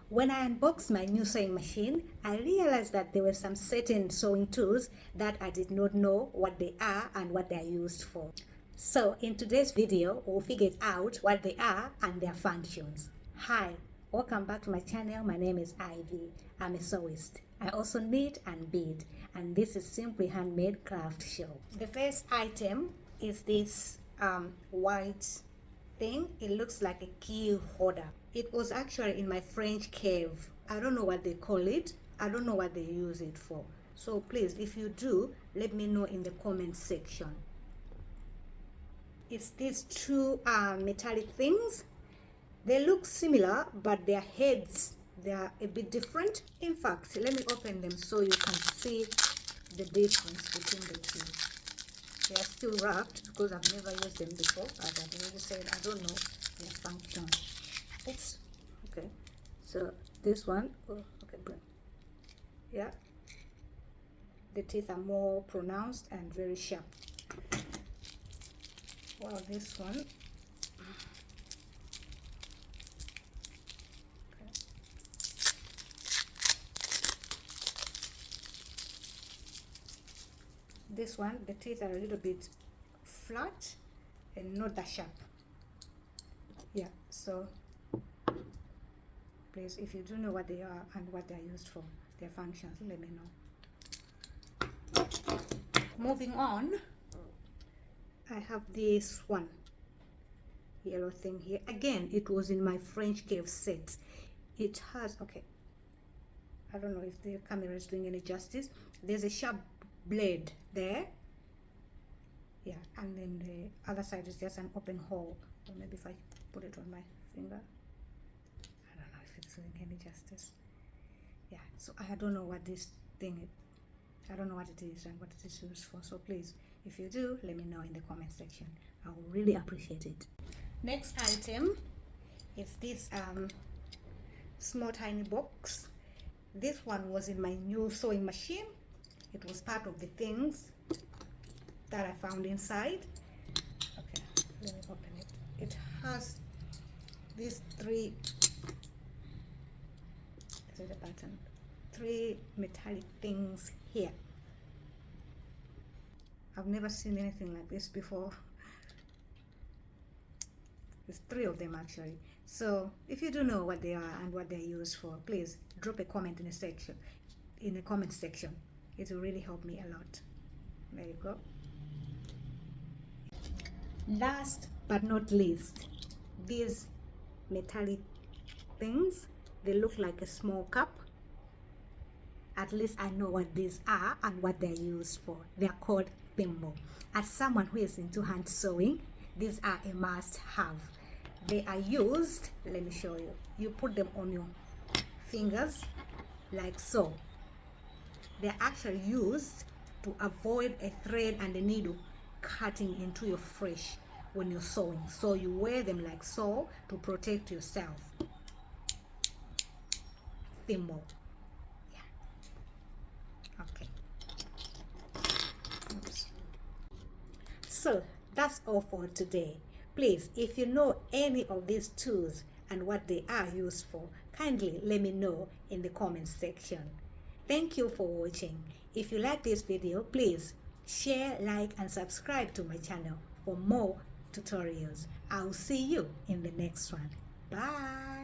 When I unboxed my new sewing machine, I realized that there were some certain sewing tools that I did not know what they are and what they are used for. So in today's video, we'll figure out what they are and their functions. Hi, welcome back to my channel. My name is Ivy. I'm a sewist. I also knit and bead, and this is Simply Handmade Craft Show. The first item is this white thing. It looks like a key holder. It was actually in my French cave. I don't know what they call it. I don't know what they use it for. So please, if you do, let me know in the comment section. It's these two metallic things. They look similar, but their heads, they are a bit different. In fact, let me open them so you can see the difference between the two. They are still wrapped because I've never used them before. As I've already said, I don't know their function. Oops. Okay. So this one, oh, okay, good. Yeah. The teeth are more pronounced and very sharp. Well, this one. Okay. This one, the teeth are a little bit flat and not that sharp. Yeah, so please, if you do know what they are and what they're used for, their functions, let me know. Moving on, I have this one yellow thing here. Again, it was in my French cave set. It has, okay, I don't know if the camera is doing any justice. There's a sharp blade there. Yeah, and then the other side is just an open hole. Or maybe if I put it on my finger, I don't know if it's doing any justice. Yeah, so I don't know what this thing is. I don't know what it is and what it is used for. So please, if you do, let me know in the comment section. I will really appreciate it. Next item is this small tiny box. This one was in my new sewing machine. It was part of the things that I found inside. Okay, let me open it. It has these three, this is the button, three metallic things here. I've never seen anything like this before. There's three of them actually. So if you do know what they are and what they're used for, please drop a comment in the comment section. It will really help me a lot. There you go. Last but not least, these metallic things, they look like a small cup. At least I know what these are and what they're used for. They're called thimble. As someone who is into hand sewing, these are a must-have. They are used, let me show you. You put them on your fingers like so. They're actually used to avoid a thread and a needle cutting into your flesh when you're sewing. So you wear them like so to protect yourself. Thimble. Yeah. Okay. Oops. So that's all for today. Please, if you know any of these tools and what they are used for, kindly let me know in the comment section. Thank you for watching. If you like this video, please share, like, and subscribe to my channel for more tutorials. I'll see you in the next one. Bye.